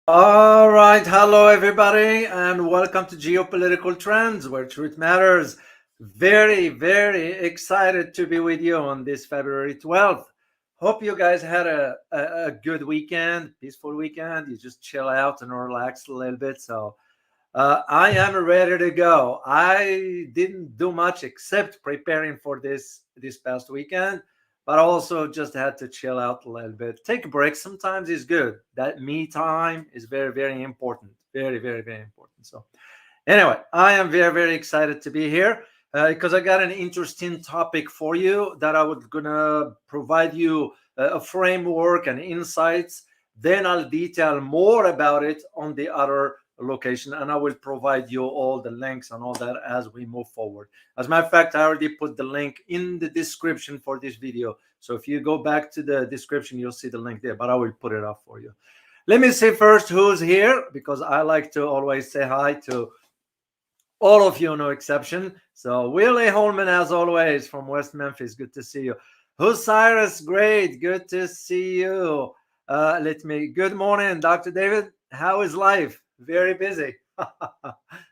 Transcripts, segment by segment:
All right, hello everybody, and welcome to Geopolitical Trends, where truth matters. Very, very excited to be with you on this February 12th. Hope you guys had a good weekend, peaceful weekend. You just chill out and relax a little bit. So I am ready to go. I didn't do much except preparing for this past weekend, but I also just had to chill out a little bit. Take a break sometimes is good. That me time is very, very important. Very, very, very important. So anyway, I am very, very excited to be here because I got an interesting topic for you that I was gonna provide you a framework and insights. Then I'll detail more about it on the other location, and I will provide you all the links and all that as we move forward. As a matter of fact, I already put the link in the description for this video. So if you go back to the description, you'll see the link there, but I will put it up for you. Let me see first who's here, because I like to always say hi to all of you, no exception. So Willie Holman, as always, from West Memphis, good to see you. Cyrus, great, good to see you. Good morning, Dr. David. How is life? Very busy,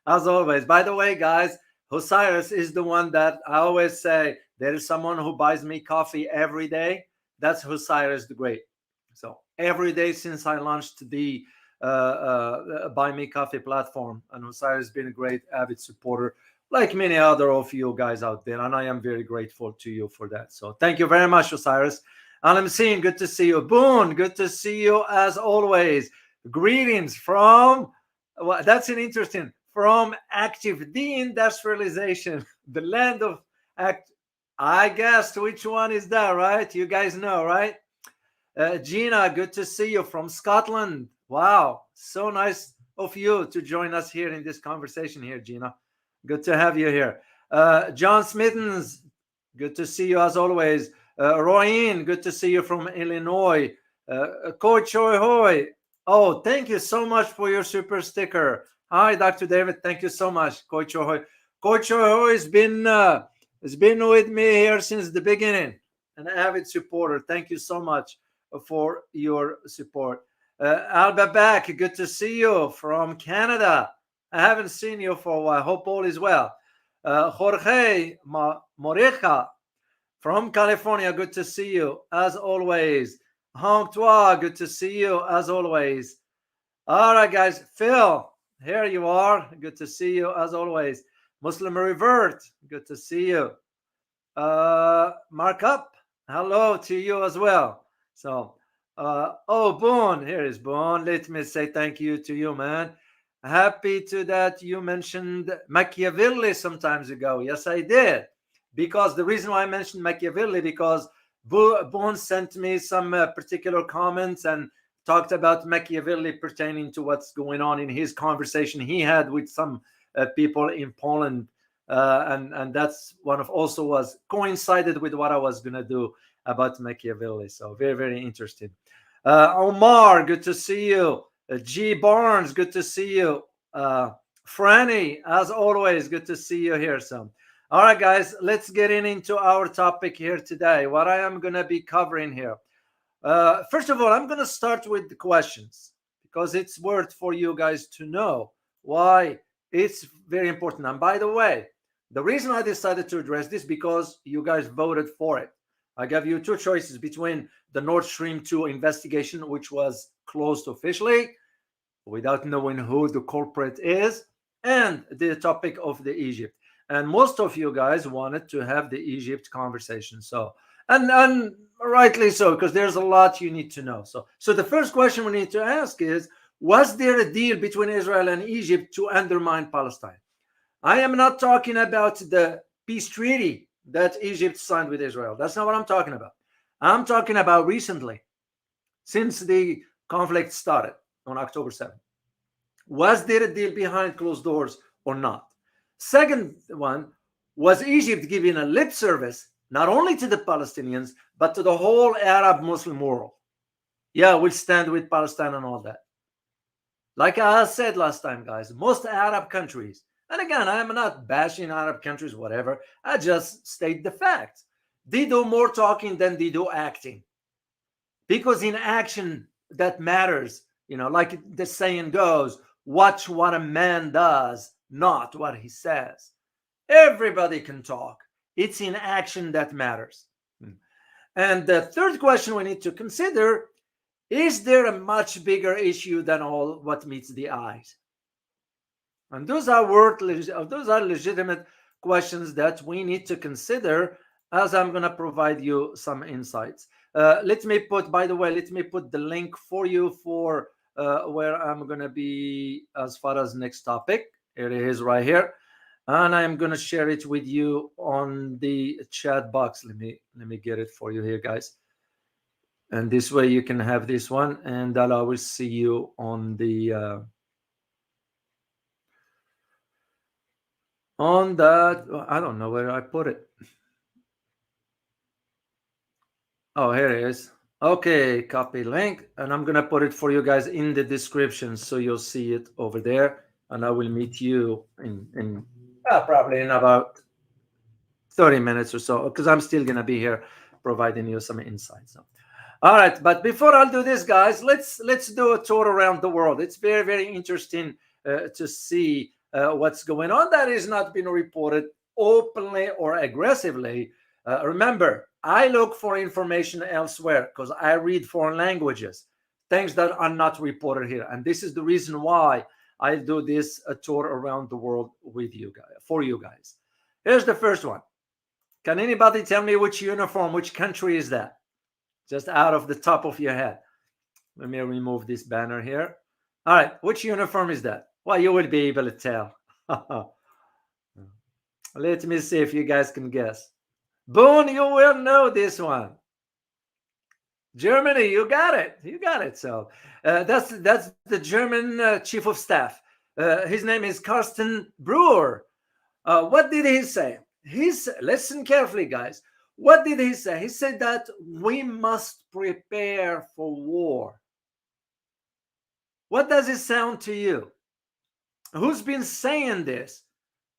as always. By the way, guys, Cyrus is the one that I always say there is someone who buys me coffee every day. That's Cyrus the Great. So every day since I launched the Buy Me Coffee platform, and Osiris has been a great avid supporter, like many other of you guys out there, and I am very grateful to you for that. So thank you very much, Osiris. And I'm seeing, good to see you. Boone, good to see you as always. Greetings from, well, that's an interesting, from active deindustrialization, the land of act. I guessed which one is that, right? You guys know, right? Gina, good to see you from Scotland. Wow, so nice of you to join us here in this conversation here, Gina. Good to have you here. John Smittens, good to see you as always. Royin, good to see you from Illinois. Coach Hoy Hoy, oh, thank you so much for your super sticker. Hi, Dr. David, thank you so much, Coach Hoy. Coach Hoy Hoy has been with me here since the beginning, an avid supporter. Thank you so much for your support. Alba back, good to see you from Canada. I haven't seen you for a while. Hope all is well. Jorge Moreja from California, good to see you as always. Hong Tua, good to see you as always. All right, guys. Phil, here you are. Good to see you as always. Muslim Revert, good to see you. Mark Up, hello to you as well. So, oh, Boone, here is Boone. Let me say thank you to you, man. Happy to that you mentioned Machiavelli some times ago. Yes, I did. Because the reason why I mentioned Machiavelli, because Boone sent me some particular comments and talked about Machiavelli pertaining to what's going on in his conversation he had with some people in Poland. And that's one of also was coincided with what I was gonna do about Machiavelli. So very, very interesting. Omar, good to see you. G Barnes, good to see you. Franny, as always, good to see you here. So, all right, guys, let's get into our topic here today. What I am gonna be covering here. First of all, I'm gonna start with the questions because it's worth for you guys to know why it's very important. And by the way, the reason I decided to address this because you guys voted for it. I gave you two choices between the Nord Stream 2 investigation, which was closed officially without knowing who the culprit is, and the topic of the Egypt. And most of you guys wanted to have the Egypt conversation. So, and rightly so, because there's a lot you need to know. So the first question we need to ask is, was there a deal between Israel and Egypt to undermine Palestine? I am not talking about the peace treaty that Egypt signed with Israel. That's not what I'm talking about. I'm talking about recently, since the conflict started on October 7th. Was there a deal behind closed doors or not? Second one, was Egypt giving a lip service not only to the Palestinians, but to the whole Arab Muslim world? Yeah, we'll stand with Palestine and all that. Like I said last time, guys, most Arab countries, and again, I am not bashing Arab countries, whatever, I just state the facts. They do more talking than they do acting. Because in action, that matters Like the saying goes, watch what a man does, not what he says. Everybody can talk. It's in action that matters. And the third question we need to consider, is there a much bigger issue than all what meets the eyes? And those are legitimate questions that we need to consider, as I'm going to provide you some insights. Let me put the link for you for where I'm going to be as far as next topic. Here it is right here. And I'm going to share it with you on the chat box. Let me get it for you here, guys. And this way you can have this one, and I'll always see you on the on that. I don't know where I put it. Oh, here it is. Okay, copy link, and I'm gonna put it for you guys in the description, so you'll see it over there. And I will meet you in probably in about 30 minutes or so, because I'm still gonna be here providing you some insights. All right, but before I'll do this, guys, let's do a tour around the world. It's very, very interesting to see what's going on that is not being reported openly or aggressively. Remember, I look for information elsewhere because I read foreign languages, things that are not reported here, and this is the reason why I do this tour around the world with you guys, for you guys. Here's the first one. Can anybody tell me which uniform, which country is that? Just out of the top of your head. Let me remove this banner here. All right, which uniform is that? Well, you will be able to tell. Let me see if you guys can guess. Boone, you will know this one. Germany, you got it. You got it. So that's the German chief of staff. His name is Carsten Brewer. What did he say? Listen carefully, guys. What did he say? He said that we must prepare for war. What does it sound to you? Who's been saying this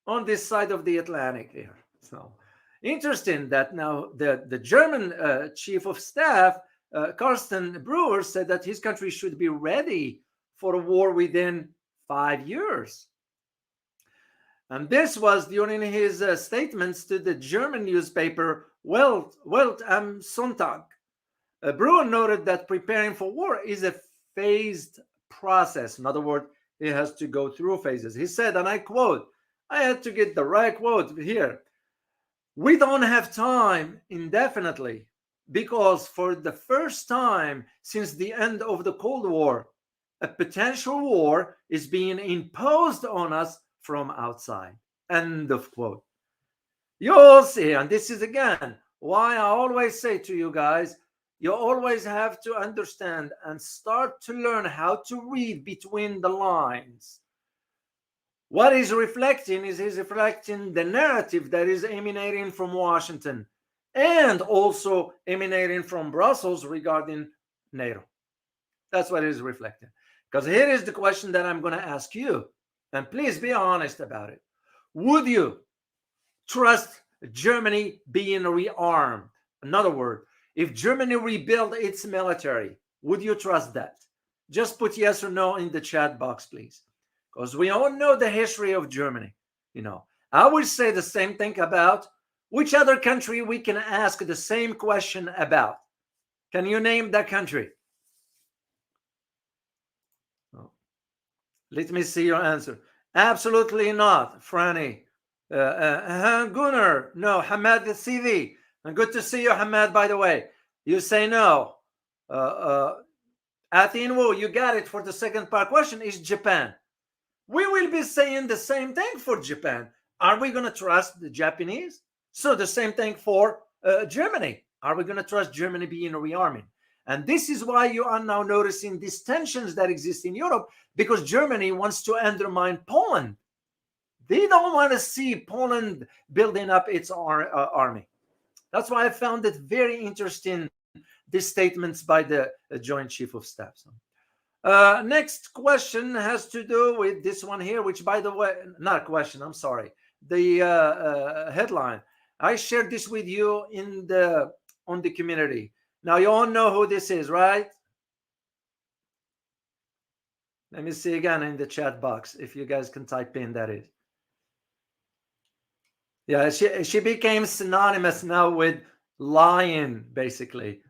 on this side of the Atlantic here? So interesting that now the German chief of staff, Carsten Brewer, said that his country should be ready for a war within 5 years. And this was during his statements to the German newspaper Welt am Sonntag. Brewer noted that preparing for war is a phased process. In other words, it has to go through phases. He said, and I quote, I had to get the right quote here. We don't have time indefinitely because for the first time since the end of the Cold War, a potential war is being imposed on us from outside. End of quote. You'll see, and this is again why I always say to you guys, you always have to understand and start to learn how to read between the lines. What he's reflecting is he's reflecting the narrative that is emanating from Washington and also emanating from Brussels regarding NATO. That's what he's reflecting. Because here is the question that I'm going to ask you, and please be honest about it. Would you trust Germany being rearmed? In other words, if Germany rebuilt its military, would you trust that? Just put yes or no in the chat box, please. Because we all know the history of Germany. I would say the same thing about which other country we can ask the same question about. Can you name that country? Oh. Let me see your answer. Absolutely not, Franny. Gunnar, no. Hamad the CV. And good to see you, Hamad, by the way. You say no. Atin Wu, you got it for the second part question, is Japan. We will be saying the same thing for Japan. Are we going to trust the Japanese? So the same thing for Germany. Are we going to trust Germany being rearming? And this is why you are now noticing these tensions that exist in Europe, because Germany wants to undermine Poland. They don't want to see Poland building up its army. That's why I found it very interesting, these statements by the Joint Chief of Staff. Next question has to do with this one here, which, by the way, not a question, I'm sorry. The headline. I shared this with you on the community. Now, you all know who this is, right? Let me see again in the chat box if you guys can type in that is. Yeah, she became synonymous now with lion, basically.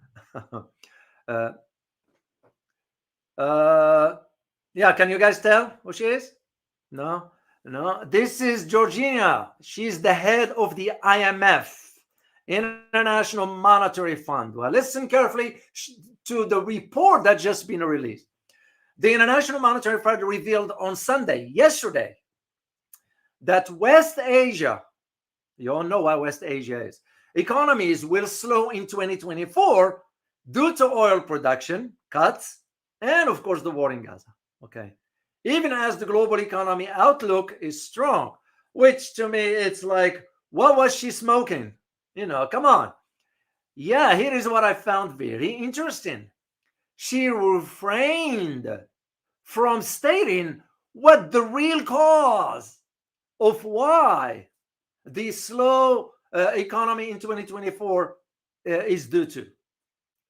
uh, yeah, can you guys tell who she is? No, no. This is Georgina. She's the head of the IMF, International Monetary Fund. Well, listen carefully to the report that just been released. The International Monetary Fund revealed on Sunday, yesterday, that West Asia, you all know what West Asia is, economies will slow in 2024 due to oil production cuts and, of course, the war in Gaza. Okay. Even as the global economy outlook is strong, which to me, it's like, what was she smoking? Come on. Yeah, here is what I found very interesting. She refrained from stating what the real cause of why the slow economy in 2024 is due to.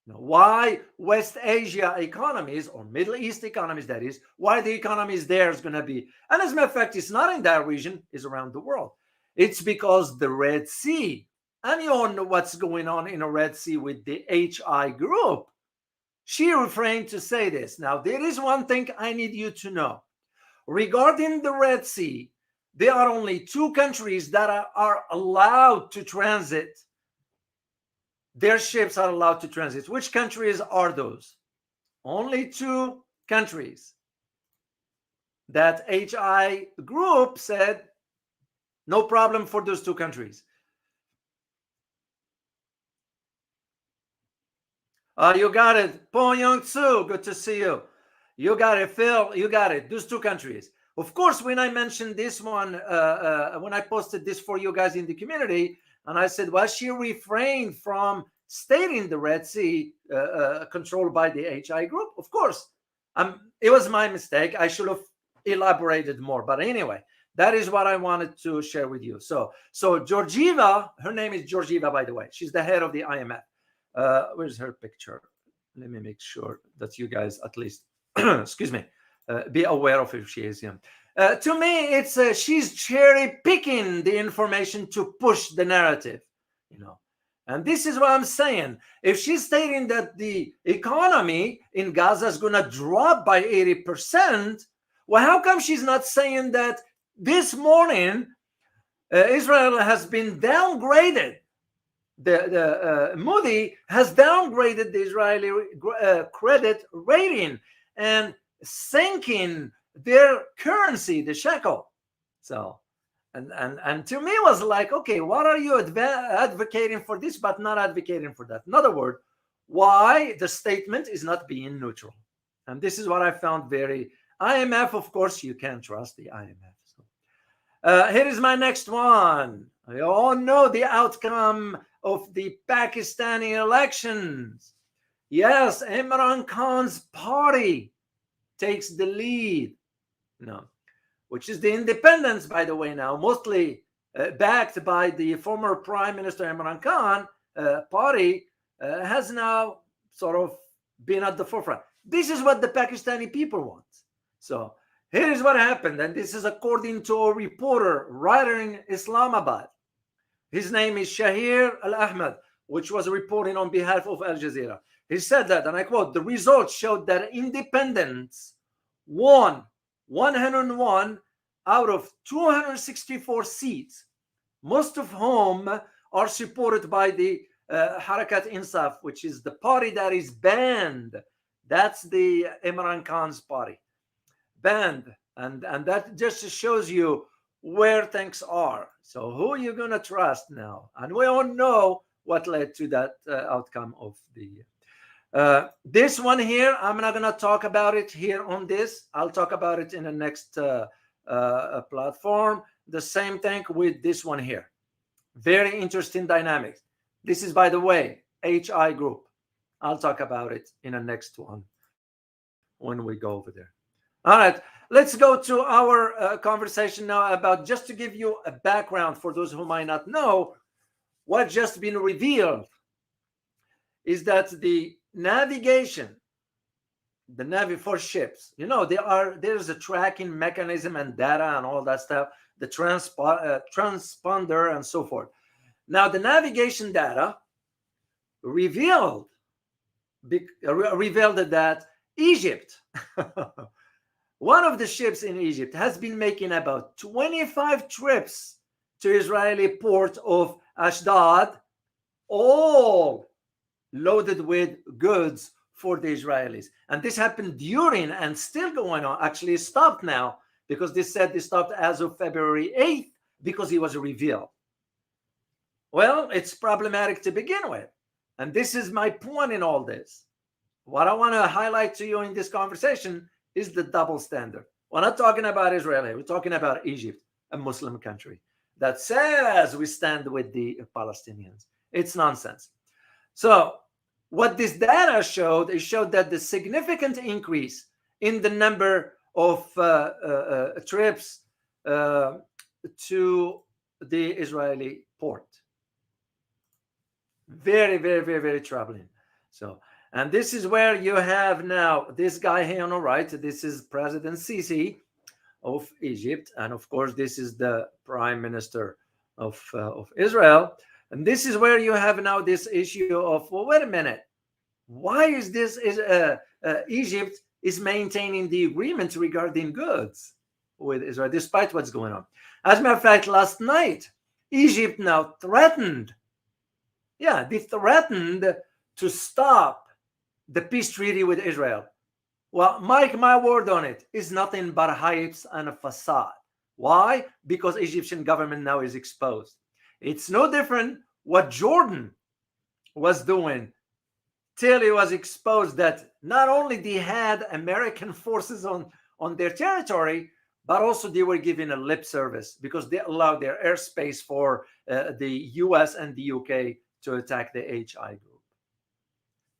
Why West Asia economies, or Middle East economies, that is, why the economies there is going to be. And as a matter of fact, it's not in that region, it's around the world. It's because the Red Sea, and you all know what's going on in the Red Sea with the HI group. She refrained to say this. Now, there is one thing I need you to know. Regarding the Red Sea, there are only two countries that are allowed to transit. Their ships are allowed to transit. Which countries are those? Only two countries that HI group said no problem for those two countries. You got it. Po Young Tzu, good to see you. You got it, Phil. You got it. Those two countries. Of course, when I mentioned this one, when I posted this for you guys in the community, and I said, well, she refrained from stating the Red Sea controlled by the HI group. Of course, it was my mistake. I should have elaborated more. But anyway, that is what I wanted to share with you. So Georgieva, her name is Georgieva, by the way. She's the head of the IMF. Where's her picture? Let me make sure that you guys at least, excuse me, be aware of if she is here. To me, it's she's cherry picking the information to push the narrative, And this is what I'm saying. If she's stating that the economy in Gaza is going to drop by 80%, well, how come she's not saying that this morning Israel has been downgraded? The Moody has downgraded the Israeli credit rating and sinking their currency, the shekel. So, and to me it was like, okay, what are you advocating for this but not advocating for that? In other words, why the statement is not being neutral? And this is what I found very IMF. Of course, you can't trust the IMF. So, here is my next one. We all know the outcome of the Pakistani elections. Yes, Imran Khan's party takes the lead, which is the independence, by the way, now mostly backed by the former Prime Minister Imran Khan party, has now sort of been at the forefront. This is what the Pakistani people want. So here is what happened, and this is according to a reporter, writer in Islamabad. His name is Shahir Al-Ahmad, which was reporting on behalf of Al Jazeera. He said that, and I quote, the results showed that independents won 101 out of 264 seats, most of whom are supported by the Harakat Insaf, which is the party that is banned. That's the Imran Khan's party. Banned. And that just shows you where things are. So who are you going to trust now? And we all know what led to that outcome of the this one here. I'm not going to talk about it here on this. I'll talk about it in the next platform. The same thing with this one here. Very interesting dynamics. This is, by the way, HI group. I'll talk about it in the next one when we go over there. All right, let's go to our conversation now about, just to give you a background for those who might not know, what just been revealed is that the navigation the Navy for ships. You know, there's a tracking mechanism and data and all that stuff, the transponder and so forth. Now, the navigation data revealed that Egypt, one of the ships in Egypt, has been making about 25 trips to Israeli port of Ashdod, all loaded with goods for the Israelis. And this happened during and still going on. Actually, stopped now because they said they stopped as of February 8th because it was revealed. Well, it's problematic to begin with. And this is my point in all this. What I want to highlight to you in this conversation is the double standard. We're not talking about Israel. We're talking about Egypt, a Muslim country that says we stand with the Palestinians. It's nonsense. So what this data showed, it showed that the significant increase in the number of trips to the Israeli port. Very, very, very, very troubling. So, and this is where you have now this guy here on the right. This is President Sisi of Egypt, and of course, this is the Prime Minister of Israel. And this is where you have now this issue of, well, wait a minute, why is this? Egypt is maintaining the agreement regarding goods with Israel, despite what's going on. As a matter of fact, last night, Egypt now threatened. Yeah, they threatened to stop the peace treaty with Israel. Well, mark my word on it, it's nothing but hypes and a facade. Why? Because Egyptian government now is exposed. It's no different what Jordan was doing till it was exposed that not only they had American forces on their territory, but also they were giving a lip service because they allowed their airspace for the US and the UK to attack the HI group.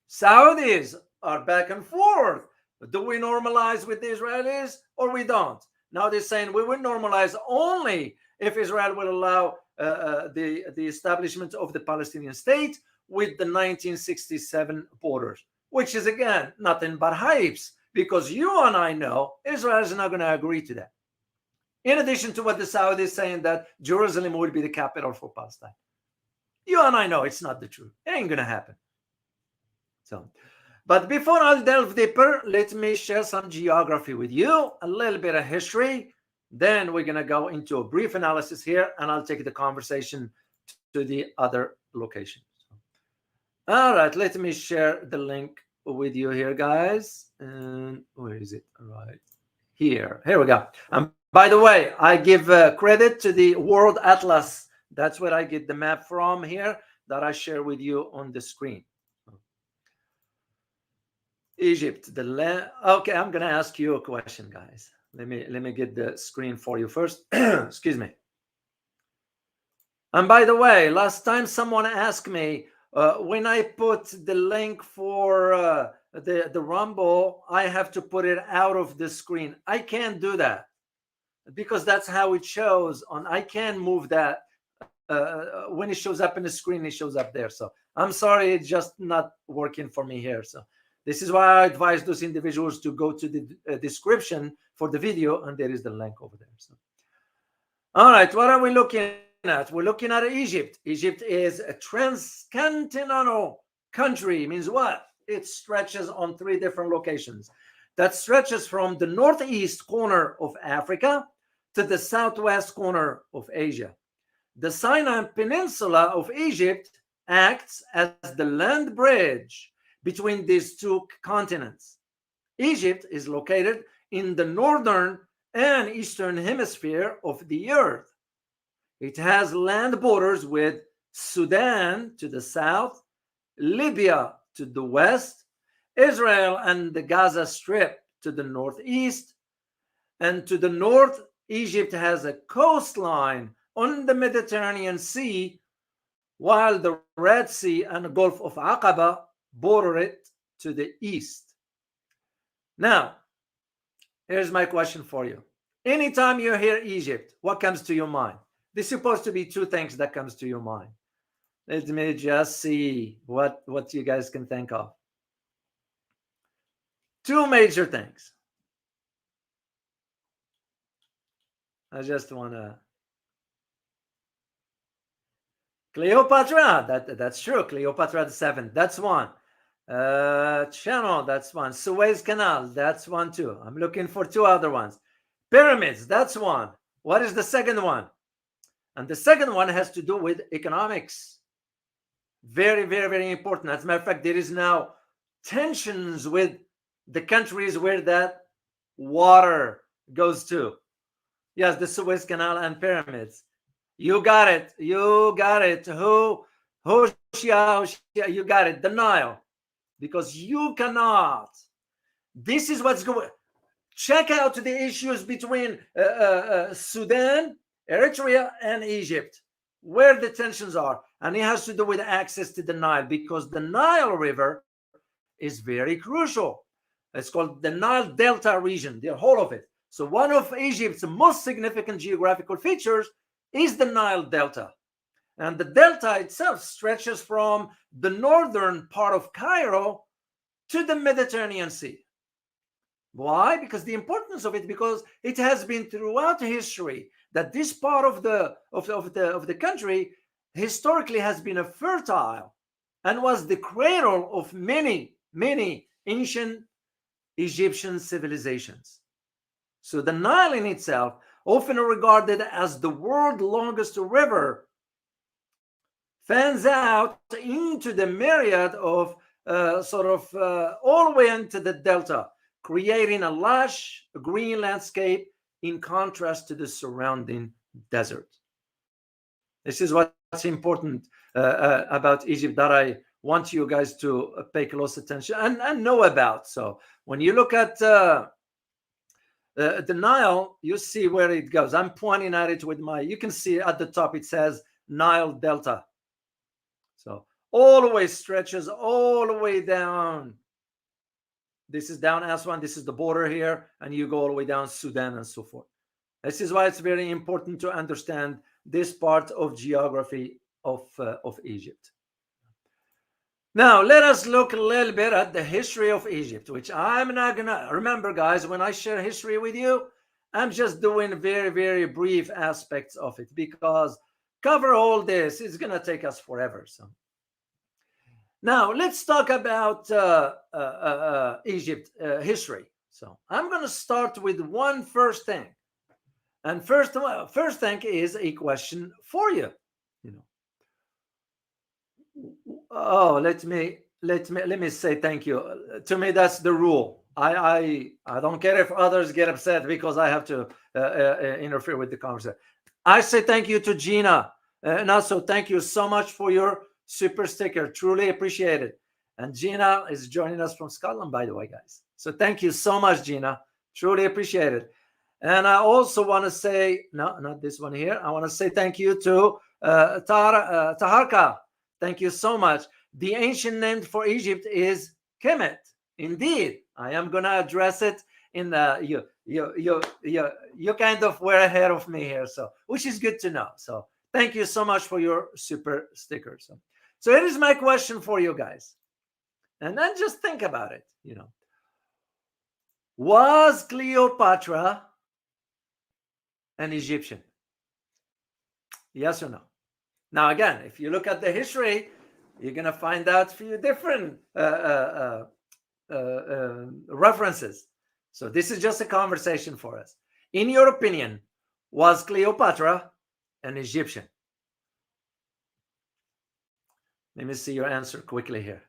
Saudis are back and forth. Do we normalize with the Israelis or we don't? Now they're saying we will normalize only if Israel will allow the establishment of the Palestinian state with the 1967 borders, which is, again, nothing but hypes, because you and I know Israel is not going to agree to that. In addition to what the Saudis saying that Jerusalem would be the capital for Palestine. You and I know it's not the truth. It ain't going to happen. So, but before I delve deeper, let me share some geography with you, a little bit of history. Then we're going to go into a brief analysis here, and I'll take the conversation to the other location. All right, let me share the link with you here, guys. And where is it? Right here. Here we go. And by the way, I give credit to the World Atlas. That's where I get the map from here that I share with you on the screen. Egypt, the land. Okay, I'm going to ask you a question, guys. Let me get the screen for you first. Excuse me. And by the way, last time someone asked me, when I put the link for the Rumble, I have to put it out of the screen. I can't do that because that's how it shows on. I can move that when it shows up in the screen, it shows up there. So I'm sorry, it's just not working for me here. So this is why I advise those individuals to go to the description for the video, and there is the link over there. So, all right, what are we looking at? We're looking at Egypt. Egypt is a transcontinental country. Means what? It stretches on 3 different locations. That stretches from the northeast corner of Africa to the southwest corner of Asia. The Sinai Peninsula of Egypt acts as the land bridge between these 2 continents. Egypt is located in the northern and eastern hemisphere of the earth. It has land borders with Sudan to the south, Libya to the west, Israel and the Gaza Strip to the northeast, and to the north, Egypt has a coastline on the Mediterranean Sea, while the Red Sea and the Gulf of Aqaba border it to the east. Now, here's my question for you. Anytime you hear Egypt, what comes to your mind? There's supposed to be 2 things that comes to your mind. Let me just see what you guys can think of. Two major things. I just want to. Cleopatra, that's true. Cleopatra the Seventh, that's one. Channel, that's one. Suez Canal, that's one too. I'm looking for two other ones. Pyramids, that's one. What is the second one? And the second one has to do with economics. Very, very, very important. As a matter of fact, there is now tensions with the countries where that water goes to. Yes, the Suez Canal and pyramids. You got it. You got it. You got it. The Nile. Because you cannot. This is what's going. Check out the issues between Sudan, Eritrea, and Egypt, where the tensions are. And it has to do with access to the Nile, because the Nile River is very crucial. It's called the Nile Delta region, the whole of it. So one of Egypt's most significant geographical features is the Nile Delta. And the delta itself stretches from the northern part of Cairo to the Mediterranean Sea. Why? Because the importance of it, because it has been throughout history that this part of the country historically has been a fertile and was the cradle of many ancient Egyptian civilizations. So the Nile in itself, often regarded as the world's longest river, fans out into the myriad of all the way into the delta, creating a lush green landscape in contrast to the surrounding desert. This is what's important about Egypt that I want you guys to pay close attention and know about. So when you look at the Nile, you see where it goes. I'm pointing at it with you can see at the top it says Nile Delta. So all the way stretches all the way down. This is down Aswan. This is the border here, and you go all the way down Sudan and so forth. This is why it's very important to understand this part of geography of Egypt. Now, let us look a little bit at the history of Egypt, which I'm not going to remember, guys, when I share history with you, I'm just doing very, very brief aspects of it, because cover all this is going to take us forever. So now let's talk about Egypt history. So I'm going to start with one first thing. And first thing is a question for you. Oh, let me say thank you. To me, that's the rule. I don't care if others get upset because I have to interfere with the conversation. I say thank you to Gina, and also thank you so much for your super sticker. Truly appreciate it. And Gina is joining us from Scotland, by the way, guys. So thank you so much, Gina. Truly appreciate it. And I also want to say, no, not this one here. I want to say thank you to Taharka. Thank you so much. The ancient name for Egypt is Kemet. Indeed, I am going to address it in the you kind of were ahead of me here, so which is good to know. So thank you so much for your super stickers. So here is my question for you guys, and then just think about it. Was Cleopatra an Egyptian? Yes or no? Now, again, if you look at the history, you're going to find out a few different references. So this is just a conversation for us. In your opinion, was Cleopatra an Egyptian? Let me see your answer quickly here.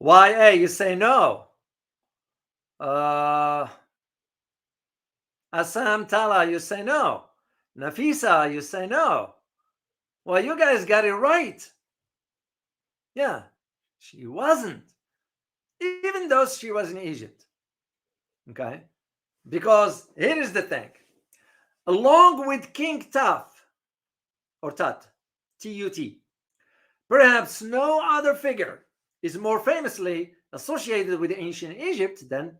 YA, you say no. Assam Tala, you say no. Nafisa, you say no. Well, you guys got it right. Yeah, she wasn't. Even though she was in Egypt. Okay? Because here is the thing. Along with King Tut, or Tut, T-U-T, perhaps no other figure is more famously associated with ancient Egypt than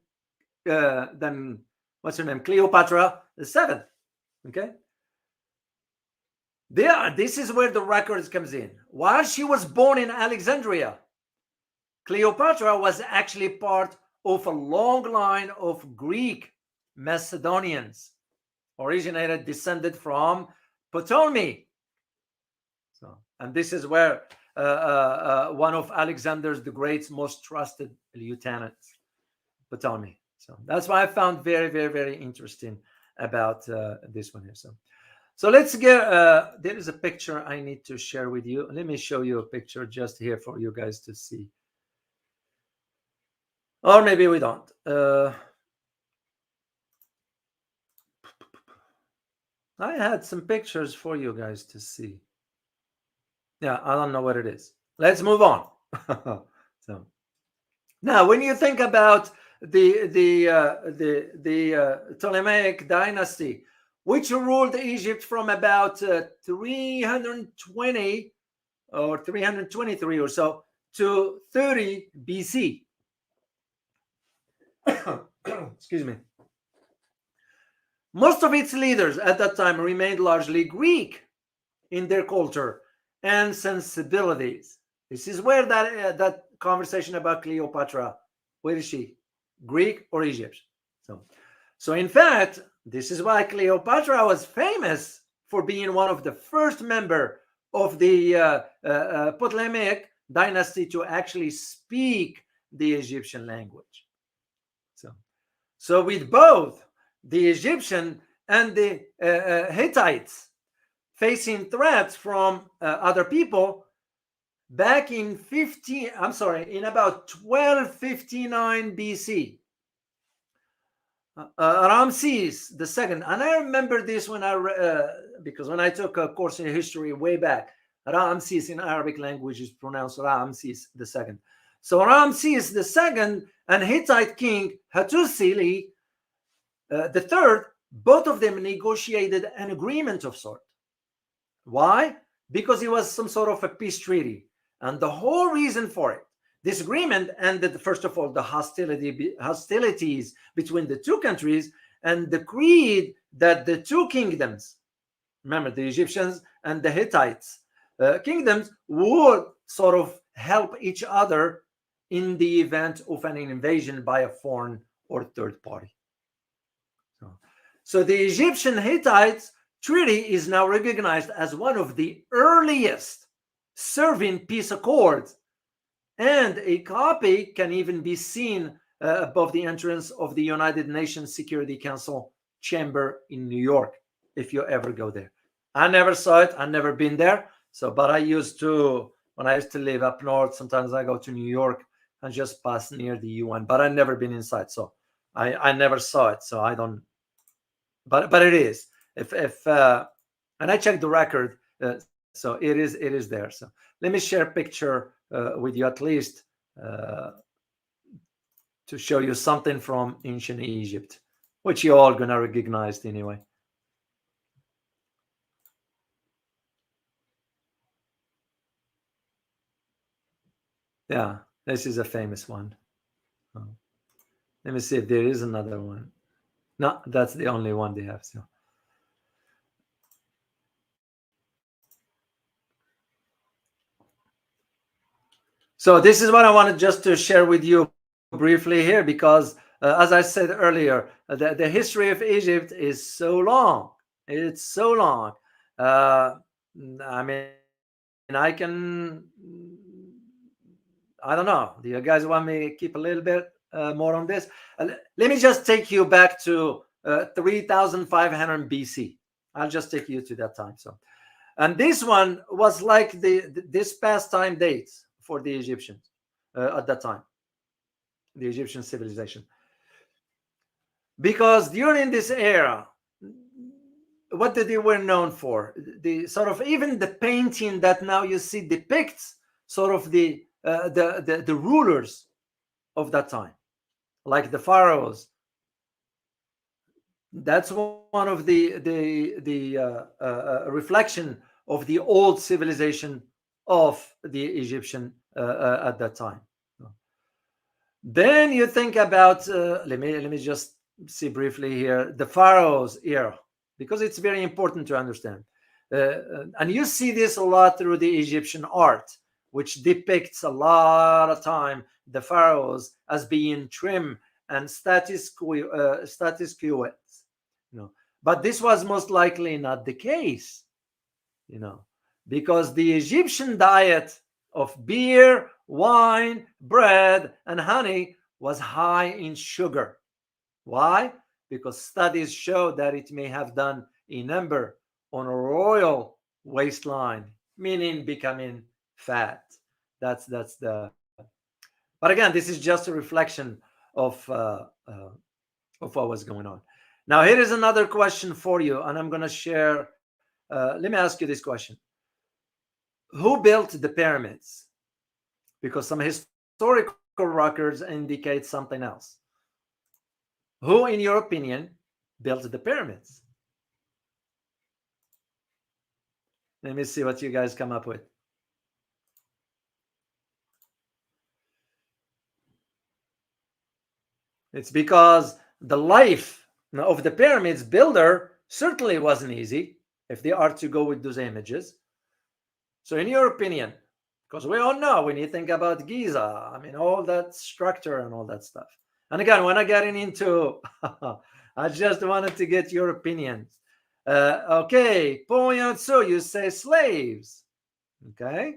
what's her name? Cleopatra the Seventh. Okay? This is where the records comes in. While she was born in Alexandria, Cleopatra was actually part of a long line of Greek Macedonians descended from Ptolemy. So, and this is where one of Alexander the Great's most trusted lieutenants, Ptolemy. So that's why I found very, very, very interesting about this one here. So let's get, there is a picture I need to share with you. Let me show you a picture just here for you guys to see. Or maybe we don't. I had some pictures for you guys to see. Yeah, I don't know what it is. Let's move on. So now, when you think about the Ptolemaic dynasty, which ruled Egypt from about 320 or 323 or so to 30 BC. Excuse me. Most of its leaders at that time remained largely Greek in their culture and sensibilities. This is where that conversation about Cleopatra, where is she? Greek or Egyptian? So in fact, this is why Cleopatra was famous for being one of the first member of the Ptolemaic dynasty to actually speak the Egyptian language. So with both the Egyptian and the Hittites facing threats from other people back in about 1259 BC, Ramses II, and I remember this when because when I took a course in history way back, Ramses in Arabic language is pronounced Ramses II. So Ramses II and Hittite king Hattusili the third, both of them negotiated an agreement of sort. Why? Because it was some sort of a peace treaty. And the whole reason for it, this agreement ended, first of all, the hostilities between the two countries and decreed that the two kingdoms, remember the Egyptians and the Hittites, kingdoms would sort of help each other in the event of an invasion by a foreign or third party. So the Egyptian-Hittites treaty is now recognized as one of the earliest serving peace accords, and a copy can even be seen above the entrance of the United Nations Security Council chamber in New York, if you ever go there. I never saw it. I've never been there. But I used to, when I used to live up north, sometimes I go to New York and just pass near the UN, but I've never been inside. So I never saw it. So I don't, but it is. And I checked the record. So it is there. So let me share a picture with you at least to show you something from ancient Egypt, which you're all gonna recognize anyway. Yeah, this is a famous one. Let me see if there is another one. No, that's the only one they have. So this is what I wanted just to share with you briefly here, because as I said earlier, the history of Egypt is so long. It's so long. I mean, I don't know. Do you guys want me to keep a little bit more on this? Let me just take you back to 3500 BC. I'll just take you to that time. And this one was like this past time dates for the Egyptians at that time, the Egyptian civilization. Because during this era, what they were known for, the sort of, even the painting that now you see depicts sort of the rulers of that time, like the pharaohs. That's one of the reflection of the old civilization of the Egyptian at that time. Then you think about let me just see briefly here the pharaohs era, because it's very important to understand. And you see this a lot through the Egyptian art, which depicts a lot of time the pharaohs as being trim and status quo. You know, but this was most likely not the case. You know, because the Egyptian diet of beer, wine, bread, and honey was high in sugar. Why? Because studies show that it may have done a number on a royal waistline, meaning becoming fat. That's the. But again, this is just a reflection of uh, uh, of what was going on. Now, here is another question for you, and I'm going to share. Let me ask you this question: who built the pyramids? Because some historical records indicate something else. Who, in your opinion, built the pyramids? Let me see what you guys come up with. It's because the life of the pyramids builder certainly wasn't easy, if they are to go with those images. So, in your opinion, because we all know when you think about Giza, I mean, all that structure and all that stuff. And again, when I getting into, I just wanted to get your opinions. Okay, Poyantsu, you say slaves. Okay.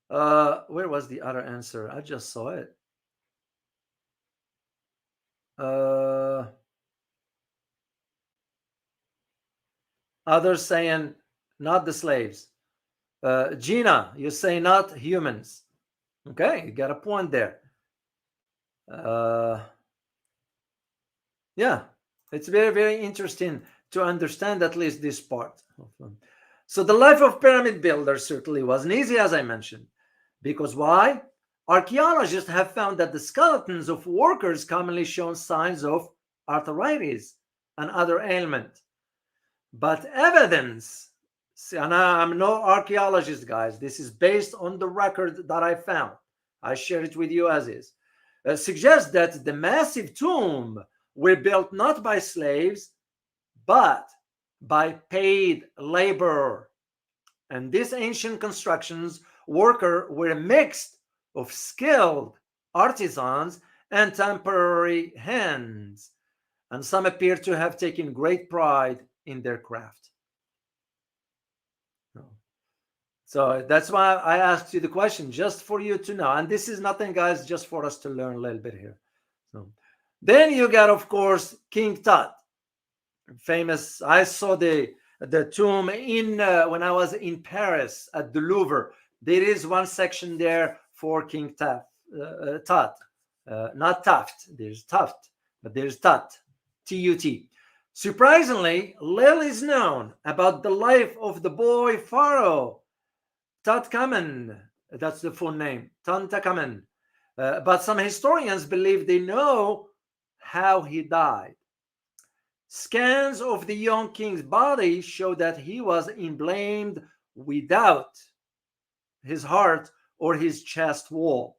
Where was the other answer? I just saw it. Uh, Others saying not the slaves. Gina, you say not humans. Okay, you got a point there. Uh, yeah, it's very, very interesting to understand at least this part. So the life of pyramid builders certainly wasn't easy, as I mentioned. Because why? Archaeologists have found that the skeletons of workers commonly show signs of arthritis and other ailment. But evidence, see, and I'm no archaeologist, guys, this is based on the record that I found. I share it with you as is. Suggests that the massive tomb were built not by slaves, but by paid labor. And these ancient constructions workers were a mix of skilled artisans and temporary hands, and some appear to have taken great pride in their craft. So that's why I asked you the question, just for you to know. And this is nothing, guys, just for us to learn a little bit here. So then you got, of course, King Tut, famous. I saw the tomb in when I was in Paris at the Louvre. There is one section there for King Tut, not Tuft. There's Tuft, but there's Tut, T-U-T. Surprisingly, little is known about the life of the boy pharaoh Tutankhamun. That's the full name, Tutankhamun. But some historians believe they know how he died. Scans of the young king's body show that he was embalmed without his heart or his chest wall.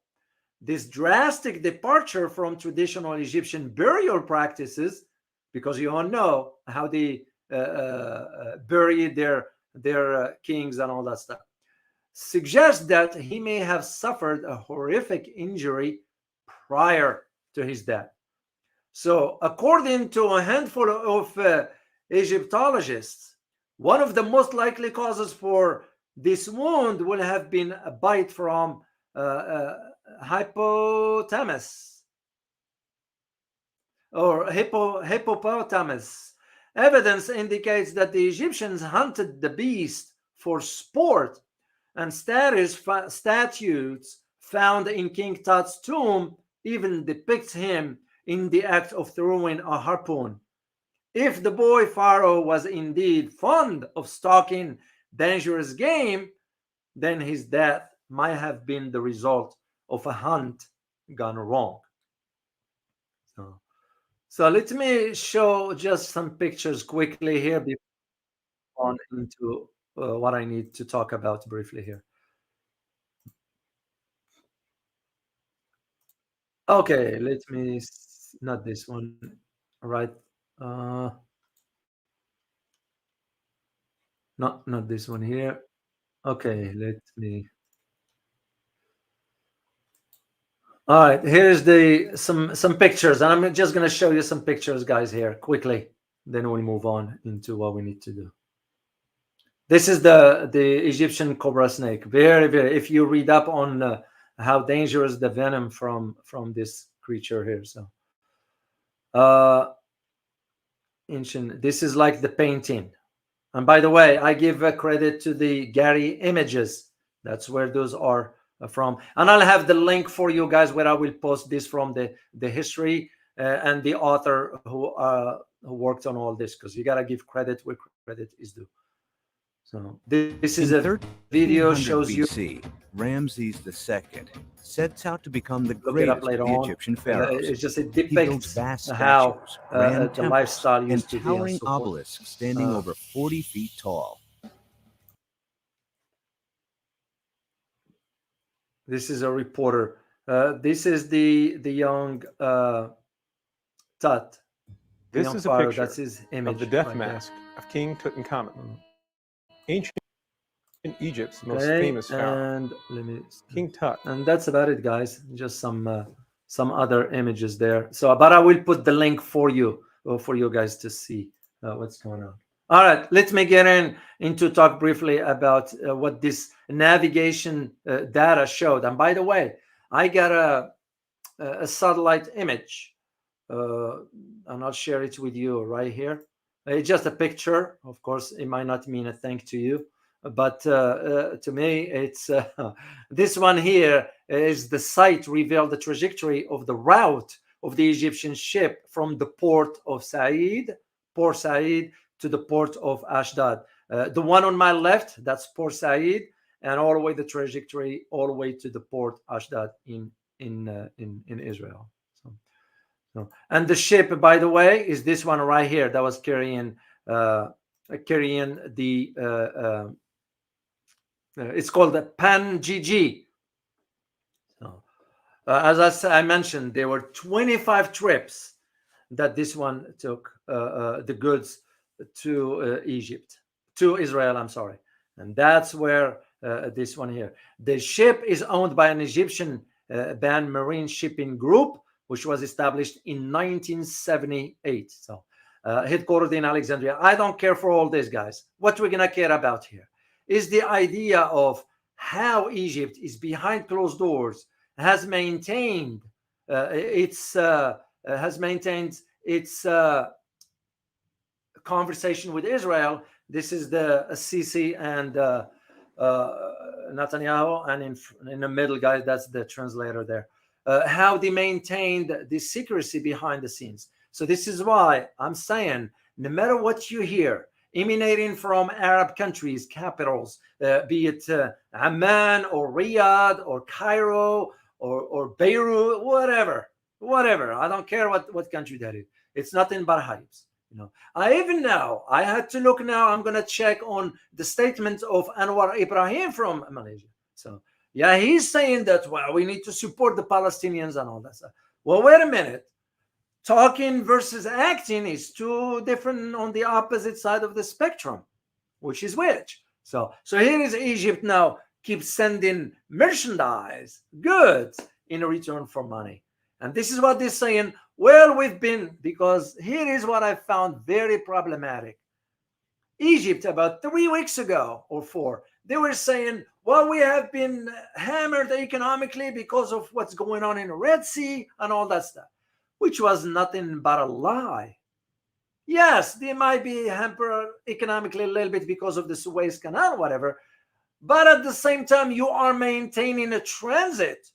This drastic departure from traditional Egyptian burial practices, because you all know how they buried their kings and all that stuff, suggests that he may have suffered a horrific injury prior to his death. So, according to a handful of Egyptologists, one of the most likely causes for this wound will have been a bite from hippopotamus or hippopotamus. Evidence indicates that the Egyptians hunted the beast for sport, and statues found in King Tut's tomb even depict him in the act of throwing a harpoon. If the boy pharaoh was indeed fond of stalking dangerous game, then his death might have been the result of a hunt gone wrong. So let me show just some pictures quickly here before on into what I need to talk about briefly here. Okay, let me not this one, right? Uh, not this one here. Okay, let me. All right, here's the some pictures, and I'm just going to show you some pictures, guys, here quickly. Then we'll move on into what we need to do. This is the Egyptian cobra snake. Very, very. If you read up on how dangerous the venom from this creature here, so ancient. This is like the painting. And by the way, I give credit to the Gary images. That's where those are from. And I'll have the link for you guys where I will post this from the history and the author who worked on all this, because you got to give credit where credit is due. So this is a video shows you. BC, Ramses II sets out to become the greatest of the Egyptian pharaohs. It's just it He builds depicts vast how statues, grand the temples, lifestyle and used to be, towering and so forth. obelisks standing over 40 feet tall. This is a reporter. This is the young Tut. This is a picture That's his image of the death right mask of King Tutankhamun, ancient Egypt's most Okay, famous pharaoh. and let me. King Tut. And that's about it, guys. Just some other images there. So, but I will put the link for you guys to see what's going on. All right, let me get into talk briefly about what this navigation data showed. And by the way, I got a satellite image, and I'll share it with you right here. It's just a picture. Of course, it might not mean a thing to you, but to me, it's this one here is the site revealed the trajectory of the route of the Egyptian ship from the port Said, to the port of Ashdod. The one on my left, that's Port Said, and all the way the trajectory all the way to the port Ashdod in Israel. So, and the ship, by the way, is this one right here that was carrying the it's called the Pan GG. So, as I mentioned, there were 25 trips that this one took the goods to Israel. I'm sorry, and that's where this one here. The ship is owned by an Egyptian banned marine shipping group, which was established in 1978. So, headquartered in Alexandria. I don't care for all this, guys. What we're gonna care about here is the idea of how Egypt is behind closed doors has maintained its conversation with Israel. This is the Sisi and Netanyahu, and in the middle, guys, that's the translator there. How they maintained the secrecy behind the scenes. So this is why I'm saying, no matter what you hear emanating from Arab countries, capitals, be it Amman or Riyadh or Cairo or Beirut, whatever. I don't care what country that is. It's nothing but hypes. I had to look now. I'm going to check on the statement of Anwar Ibrahim from Malaysia. So, yeah, he's saying that, well, we need to support the Palestinians and all that stuff. Well, wait a minute. Talking versus acting is two different on the opposite side of the spectrum, which is which. So here is Egypt now keeps sending merchandise, goods in return for money. And this is what they're saying. Well, because here is what I found very problematic. Egypt, about 3 weeks ago or 4, they were saying, well, we have been hammered economically because of what's going on in the Red Sea and all that stuff, which was nothing but a lie. Yes, they might be hampered economically a little bit because of the Suez Canal, whatever, but at the same time, you are maintaining a transit,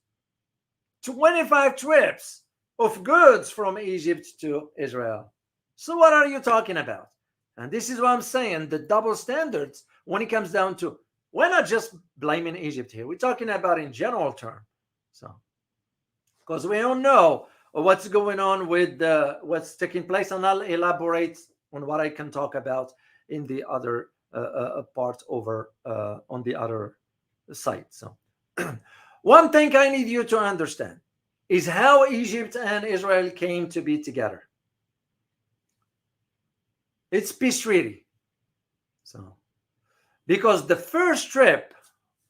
25 trips of goods from Egypt to Israel. So what are you talking about? And this is what I'm saying, the double standards when it comes down to, we're not just blaming Egypt here. We're talking about in general terms. So, because we don't know what's going on with what's taking place, and I'll elaborate on what I can talk about in the other part over on the other site. So, one thing I need you to understand is how Egypt and Israel came to be together. It's peace treaty. So, because the first trip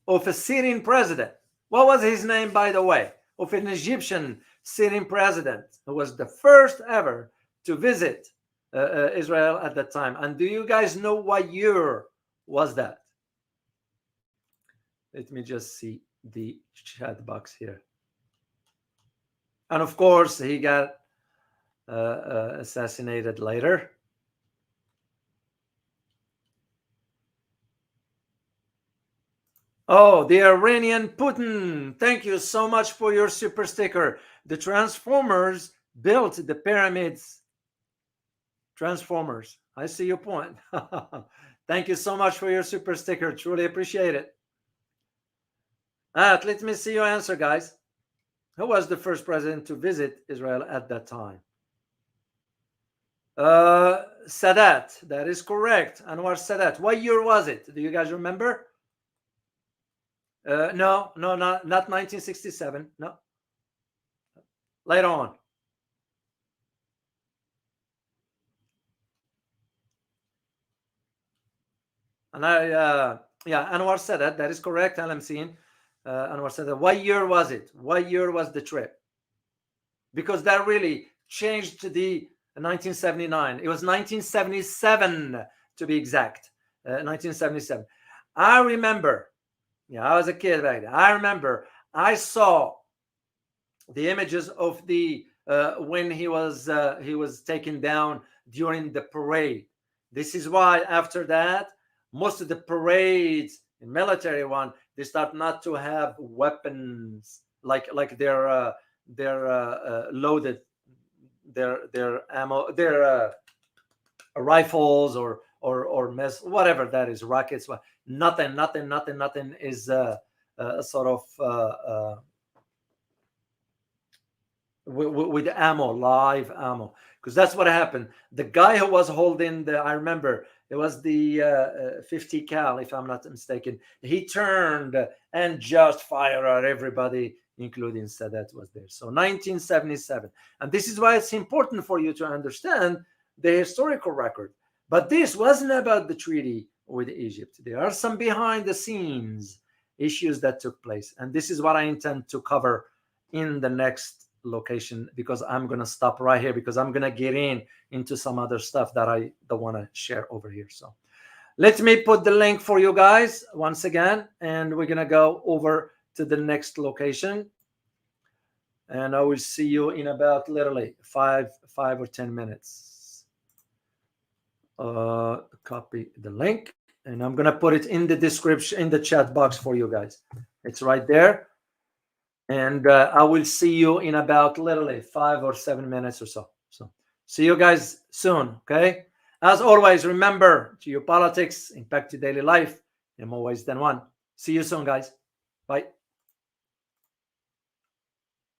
of a sitting president. What was his name, by the way? Of an Egyptian sitting president who was the first ever to visit Israel at that time. And do you guys know what year was that? Let me just see the chat box here. And of course, he got assassinated later. Oh, the Iranian Putin. Thank you so much for your super sticker. The Transformers built the pyramids. Transformers. I see your point. Thank you so much for your super sticker. Truly appreciate it. Let me see your answer, guys. Who was the first president to visit Israel at that time? Sadat. That is correct. Anwar Sadat. What year was it? Do you guys remember? No, not 1967. No. Later on. And Anwar Sadat. That is correct. I'm seeing. Anwar Sadat. What year was it? What year was the trip? Because that really changed the 1979. It was 1977 to be exact. 1977. I remember. Yeah, I was a kid back then. I remember I saw the images of the when he was taken down during the parade. This is why after that, most of the parades in military one, they start not to have weapons like their loaded their ammo, their rifles or whatever that is, rockets. Nothing is sort of with ammo, live ammo, because that's what happened. The guy who was holding I remember it was the 50 cal, if I'm not mistaken. He turned and just fired at everybody, including Sadat was there. So 1977, and this is why it's important for you to understand the historical record. But this wasn't about the treaty with Egypt. There are some behind the scenes issues that took place. And this is what I intend to cover in the next location, because I'm going to stop right here because I'm going to get into some other stuff that I don't want to share over here. So let me put the link for you guys once again, and we're going to go over to the next location. And I will see you in about literally 5 or 10 minutes. Copy the link, and I'm gonna put it in the description, in the chat box for you guys. It's right there, and I will see you in about literally 5 or 7 minutes or so. So see you guys soon. Okay, as always, remember, geopolitics impact your daily life in more ways than one. See you soon, guys. Bye.